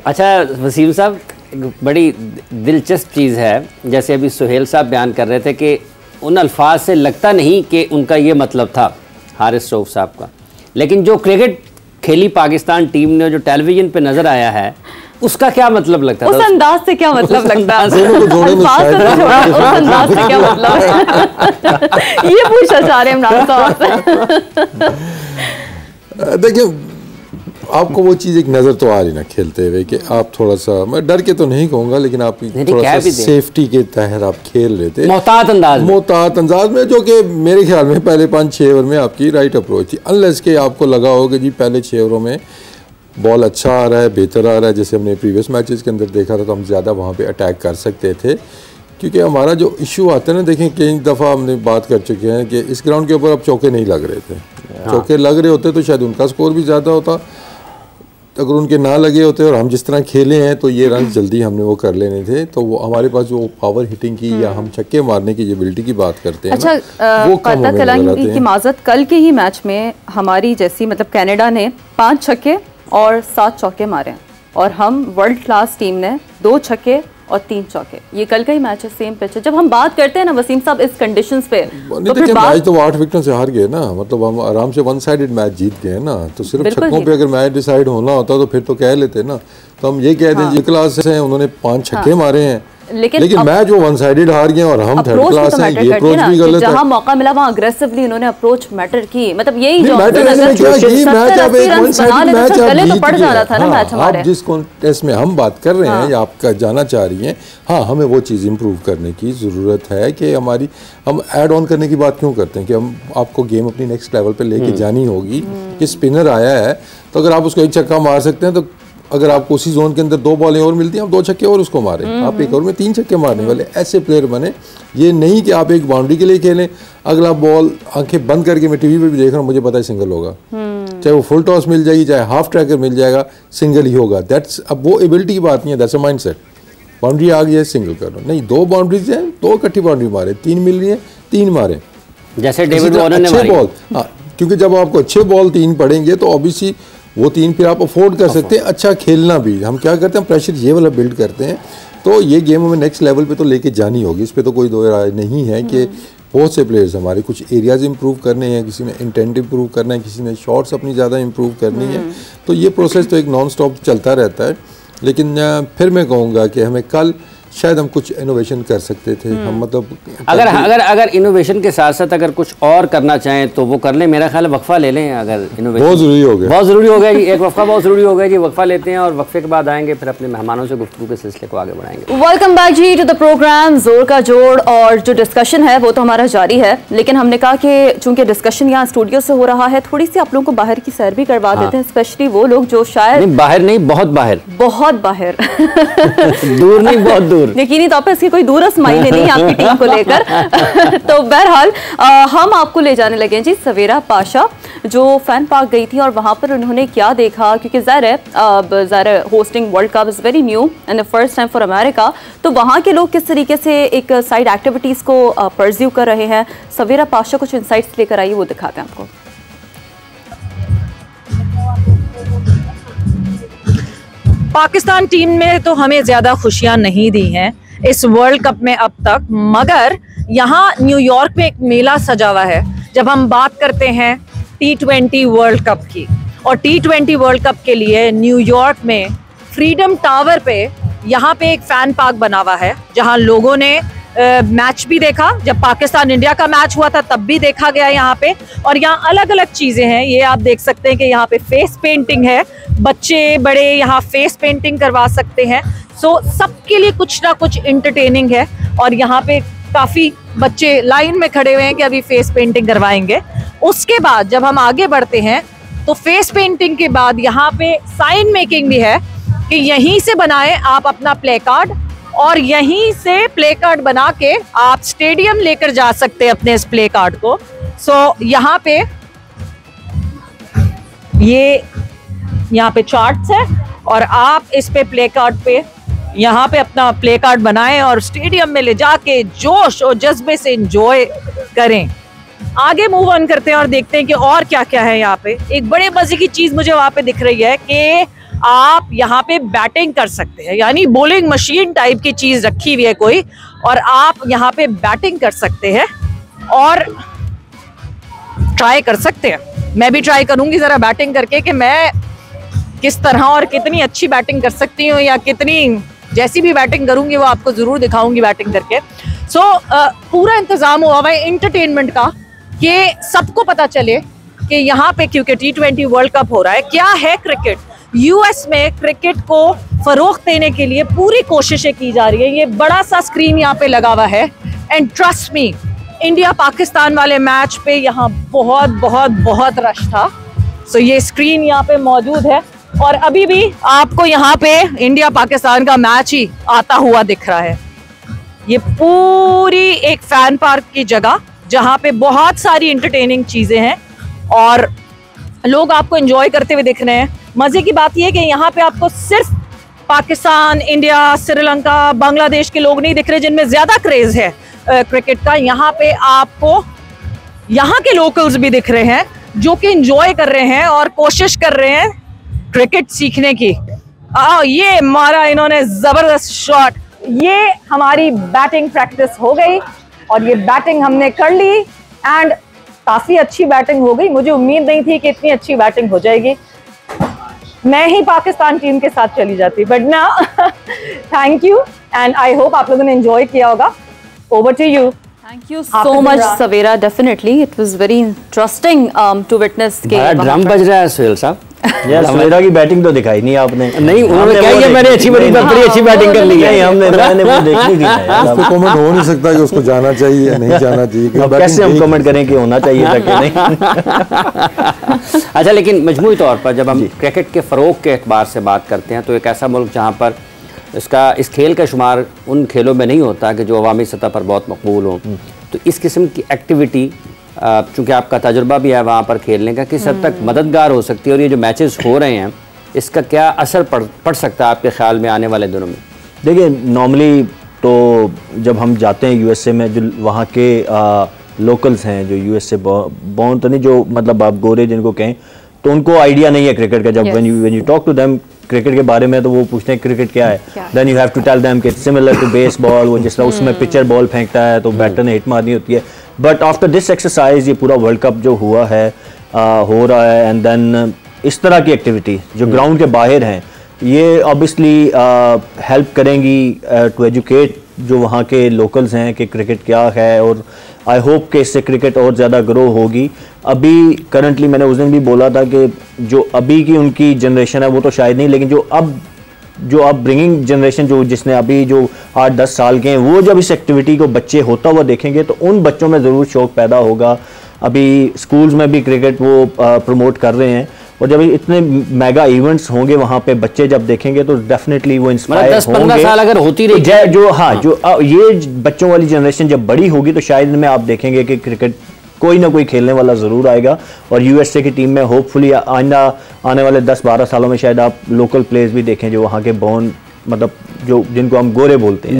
अच्छा वसीम साहब, बड़ी दिलचस्प चीज़ है, जैसे अभी सुहेल साहब बयान कर रहे थे कि उन अल्फाज से लगता नहीं कि उनका ये मतलब था हारिस रऊफ साहब का, लेकिन जो क्रिकेट खेली पाकिस्तान टीम ने, जो टेलीविज़न पे नज़र आया है, उसका क्या मतलब लगता था? उस अंदाज से क्या मतलब लगता है? उस अंदाज से क्या मतलब? ये पूछना चाह रहे हैं इमरान साहब से। देखिए, आपको वो चीज़ एक नज़र तो आ रही ना खेलते हुए कि आप थोड़ा सा, मैं डर के तो नहीं कहूँगा, लेकिन आप थोड़ा सा सेफ्टी के तहत आप खेल रहे थे, मोहतात अंदाज में, जो कि मेरे ख्याल में पहले 5-6 ओवर में आपकी राइट अप्रोच थी। अनलेस के आपको लगा हो कि जी पहले 6 ओवरों में बॉल अच्छा आ रहा है, बेहतर आ रहा है, जैसे हमने प्रीवियस मैचेस के अंदर देखा था, तो हम ज़्यादा वहाँ पे अटैक कर सकते थे। क्योंकि हमारा जो इशू आता है ना, देखें कई दफ़ा हमने बात कर चुके हैं कि इस ग्राउंड के ऊपर अब चौके नहीं लग रहे थे। चौके लग रहे होते तो शायद उनका स्कोर भी ज़्यादा होता, अगर उनके ना लगे होते और हम जिस तरह खेले हैं तो ये रन जल्दी हमने वो कर लेने थे। तो वो हमारे पास जो पावर हिटिंग की या हम छक्के मारने की एबिलिटी की बात करते हैं, अच्छा, वो कम पता चला कि माजत कल के ही मैच में हमारी जैसी मतलब कनाडा ने 5 छक्के और 7 चौके मारे और हम वर्ल्ड क्लास टीम ने 2 छक्के और 3 चौके। ये कल का ही मैच है, सेम पिच है। जब हम बात करते हैं ना वसीम साहब इस कंडीशंस पे, तो फिर मैच तो 8 विकेटों से हार गए ना, मतलब हम आराम से 1 साइडेड मैच जीत गए ना। तो सिर्फ छक्कों पे अगर मैच डिसाइड होना होता तो फिर तो कह लेते ना, तो हम ये कह दें जी क्लास है, उन्होंने 5 छक्के मारे हैं, लेकिन मैच वो 1 साइडेड हार गए और हम थर्ड क्लास हैं। ये अप्रोच भी गलत है। जहां मौका मिला वहां अग्रेसिवली उन्होंने अप्रोच मैटर की, मतलब यही जो मैच अब एक 1 साइडेड मैच तो पड़ जा रहा था ना मैच हमारे। आप जिस कॉन्टेस्ट में हम बात कर रहे हैं या आप जाना चाह रही हैं, हाँ हमें वो चीज़ इंप्रूव करने की ज़रूरत है कि हमारी, हम ऐड ऑन करने की बात क्यों करते हैं कि हम आपको गेम अपनी नेक्स्ट लेवल पे लेके जानी होगी। कि स्पिनर आया है तो अगर आप उसको 1 छक्का मार सकते हैं, तो अगर आपको उसी जोन के अंदर 2 बॉलें और मिलती हैं, आप 2 छक्के और उसको मारें। आप 1 ओवर में 3 छक्के मारने वाले ऐसे प्लेयर बने। ये नहीं कि आप एक बाउंड्री के लिए खेलें, अगला बॉल आंखें बंद करके, मैं टीवी पे भी देख रहा हूँ, मुझे पता है सिंगल होगा, चाहे वो फुल टॉस मिल जाएगी, चाहे हाफ ट्रैकर मिल जाएगा, सिंगल ही होगा। दैट्स, अब वो एबिलिटी की बात नहीं है, दैट्स अ माइंडसेट। बाउंड्री आ गई है, सिंगल कर लो, नहीं 2 बाउंड्रीज हैं, 2 इकट्ठी बाउंड्री मारे, 3 मिल रही है, 3 मारे, जैसे डेविड वार्नर ने मारी बॉल। हाँ, क्योंकि जब आपको अच्छे बॉल 3 पड़ेंगे तो ऑब्वियसली वो 3 फिर आप अफोर्ड कर सकते हैं। अच्छा खेलना भी, हम क्या करते हैं, प्रेशर ये वाला बिल्ड करते हैं। तो ये गेम हमें नेक्स्ट लेवल पे तो लेके जानी होगी, इस पे तो कोई दो राय नहीं है कि बहुत से प्लेयर्स हमारे कुछ एरियाज इंप्रूव करने हैं, किसी ने इंटेंट इंप्रूव करना है, किसी ने शॉट्स अपनी ज़्यादा इंप्रूव करनी है। तो ये प्रोसेस तो एक नॉन स्टॉप चलता रहता है। लेकिन फिर मैं कहूँगा कि हमें कल शायद हम कुछ इनोवेशन कर सकते थे। हम मतलब अगर इनोवेशन के साथ साथ अगर कुछ और करना चाहें तो वो कर लें। मेरा ख्याल है वक्फा ले लें, अगर इनोवेशन बहुत ज़रूरी हो गया, बहुत ज़रूरी हो गया जी। एक वक्फा बहुत ज़रूरी हो गया जी। वक्फा लेते हैं और वक्फे के बाद आएंगे, फिर अपने मेहमानों से गुफ्तगू के सिलसिले को आगे बढ़ाएंगे। वेलकम बैक जी टू द प्रोग्राम जोर का जोड़। और जो डिस्कशन है वो तो हमारा जारी है, लेकिन हमने कहा कि चूंकि डिस्कशन यहाँ स्टूडियो से हो रहा है, थोड़ी सी आप लोगों को बाहर की सैर भी करवा देते हैं, स्पेशली वो लोग जो शायद बाहर नहीं, बहुत बाहर दूर नहीं, बहुत दूर। यकीनी तौर पर इसकी कोई दूरस्थ मायने नहीं आपकी टीम को लेकर। तो बहरहाल हम आपको ले जाने लगे जी सवेरा पाशा, जो फैन पार्क गई थी और वहाँ पर उन्होंने क्या देखा, क्योंकि ज़ाहिर है hosting world cup is very new and the first time for America. तो वहाँ के लोग किस तरीके से एक साइड एक्टिविटीज़ को परस्यू कर रहे हैं, सवेरा पाशा कुछ इंसाइट्स लेकर आई, वो दिखाते हैं आपको। पाकिस्तान टीम में तो हमें ज़्यादा खुशियां नहीं दी हैं इस वर्ल्ड कप में अब तक, मगर यहाँ न्यूयॉर्क में एक मेला सजा हुआ है। जब हम बात करते हैं T20 वर्ल्ड कप की, और T20 वर्ल्ड कप के लिए न्यूयॉर्क में फ्रीडम टावर पे यहाँ पे एक फैन पार्क बना हुआ है, जहाँ लोगों ने मैच भी देखा। जब पाकिस्तान इंडिया का मैच हुआ था तब भी देखा गया यहाँ पे। और यहाँ अलग अलग चीज़ें हैं, ये आप देख सकते हैं कि यहाँ पे फेस पेंटिंग है, बच्चे बड़े यहाँ फेस पेंटिंग करवा सकते हैं। सो सबके लिए कुछ ना कुछ इंटरटेनिंग है। और यहाँ पे काफ़ी बच्चे लाइन में खड़े हुए हैं कि अभी फेस पेंटिंग करवाएंगे। उसके बाद जब हम आगे बढ़ते हैं तो फेस पेंटिंग के बाद यहाँ पे साइन मेकिंग भी है कि यहीं से बनाएं आप अपना प्ले कार्ड, और यहीं से प्ले कार्ड बना के आप स्टेडियम लेकर जा सकते हैं अपने इस प्ले कार्ड को। सो यहाँ पे ये यहाँ पे चार्ट्स है और आप इस पे प्ले कार्ड पे यहाँ पे अपना प्ले कार्ड बनाएं और स्टेडियम में ले जाके जोश और जज्बे से एंजॉय करें। आगे मूव ऑन करते हैं और देखते हैं कि और क्या क्या है यहाँ पे। एक बड़े मजे की चीज मुझे वहाँ पे दिख रही है कि आप यहाँ पे बैटिंग कर सकते हैं, यानी बॉलिंग मशीन टाइप की चीज रखी हुई है कोई, और आप यहाँ पे बैटिंग कर सकते हैं और ट्राई कर सकते हैं। मैं भी ट्राई करूंगी जरा बैटिंग करके कि मैं किस तरह और कितनी अच्छी बैटिंग कर सकती हूँ, या कितनी जैसी भी बैटिंग करूंगी वो आपको जरूर दिखाऊंगी बैटिंग करके। सो पूरा इंतजाम हुआ हुआ है एंटरटेनमेंट का कि सबको पता चले कि यहाँ पे क्योंकि T20 वर्ल्ड कप हो रहा है, क्या है क्रिकेट। यूएस में क्रिकेट को फरोख्त देने के लिए पूरी कोशिशें की जा रही है। ये बड़ा सा स्क्रीन यहाँ पे लगा हुआ है, and trust me, India Pakistan वाले मैच पे यहाँ बहुत बहुत बहुत रश था। सो ये स्क्रीन यहाँ पे मौजूद है, और अभी भी आपको यहाँ पे इंडिया पाकिस्तान का मैच ही आता हुआ दिख रहा है। ये पूरी एक फैन पार्क की जगह जहाँ पे बहुत सारी एंटरटेनिंग चीजें हैं और लोग आपको एंजॉय करते हुए दिख रहे हैं। मजे की बात यह है कि यहाँ पे आपको सिर्फ पाकिस्तान, इंडिया, श्रीलंका, बांग्लादेश के लोग नहीं दिख रहे जिनमें ज्यादा क्रेज है क्रिकेट का। यहाँ पे आपको यहाँ के लोकल्स भी दिख रहे हैं जो कि एंजॉय कर रहे हैं और कोशिश कर रहे हैं क्रिकेट सीखने की। ये मारा इन्होंने जबरदस्त शॉट। ये हमारी बैटिंग प्रैक्टिस हो गई और ये बैटिंग हमने कर ली, एंड काफी अच्छी बैटिंग हो गई। मुझे उम्मीद नहीं थी कि इतनी अच्छी बैटिंग हो जाएगी। मैं ही पाकिस्तान टीम के साथ चली जाती, बट ना thank you, and I hope आप लोगों ने एंजॉय किया होगा। Over to you. Thank you so much, Savera. Definitely, it was very interesting to witness. Drum बज रहा है सुहेल साहब। यार सवेरा की बैटिंग तो दिखाई नहीं आपने। नहीं, उन्होंने कहा कि मैंने अच्छी बड़ी बैटिंग कर ली है। मैंने वो देखनी थी। उस पे कमेंट हो नहीं सकता कि उसको जाना चाहिए या नहीं जाना चाहिए। अब कैसे हम कमेंट करें कि होना चाहिए था कि नहीं। अच्छा, लेकिन मजमूई तौर पर जब हम क्रिकेट के फ़रोग के एतबार से बात करते हैं तो एक ऐसा मुल्क जहाँ पर इस खेल का शुमार उन खेलों में नहीं होता कि जो अवामी सतह पर बहुत मकबूल हो, तो इस किस्म की एक्टिविटी चूँकि आपका तजुर्बा भी है वहाँ पर खेलने का, किस हद तक मददगार हो सकती है, और ये जो मैचेस हो रहे हैं इसका क्या असर पड़ सकता है आपके ख्याल में आने वाले दिनों में? देखिए, नॉर्मली तो जब हम जाते हैं यूएसए में, जो वहाँ के लोकल्स हैं जो यूएसए बॉर्न तो नहीं, जो मतलब आप गोरे जिनको कहें, तो उनको आइडिया नहीं है क्रिकेट का। जब when you talk to them cricket के बारे में तो वो पूछते हैं क्रिकेट क्या है, then you have to tell them कि इट्स सिमिलर टू बेसबॉल। वो जिस तरह उसमें पिचर बॉल फेंकता है तो बैटर ने हिट मारनी होती है। बट आफ्टर दिस एक्सरसाइज, ये पूरा वर्ल्ड कप जो हुआ है हो रहा है, एंड देन इस तरह की एक्टिविटी जो ग्राउंड के बाहर हैं, ये ऑब्वियसली हेल्प करेंगी टू एजुकेट जो वहाँ के लोकल्स हैं कि क्रिकेट क्या है, और आई होप कि इससे क्रिकेट और ज़्यादा ग्रो होगी। अभी करंटली मैंने उस दिन भी बोला था कि जो अभी की उनकी जनरेशन है वो तो शायद नहीं, लेकिन जो अब ब्रिंगिंग जनरेशन जो जिसने अभी जो 8-10 साल के हैं, वो जब इस एक्टिविटी को बच्चे होता हुआ देखेंगे तो उन बच्चों में ज़रूर शौक़ पैदा होगा। अभी स्कूल्स में भी क्रिकेट वो प्रमोट कर रहे हैं, और जब इतने मेगा इवेंट्स होंगे वहाँ पे बच्चे जब देखेंगे तो डेफिनेटली वो इंस्पायर होंगे। 10-15 साल अगर होती रही जो ये बच्चों वाली जनरेशन जब बड़ी होगी तो शायद में आप देखेंगे कि क्रिकेट कोई ना कोई खेलने वाला ज़रूर आएगा। और यूएसए की टीम में होपफुली आने वाले 10-12 सालों में शायद आप लोकल प्लेयर्स भी देखें जो वहाँ के बॉर्न, मतलब जो जिनको हम गोरे बोलते हैं।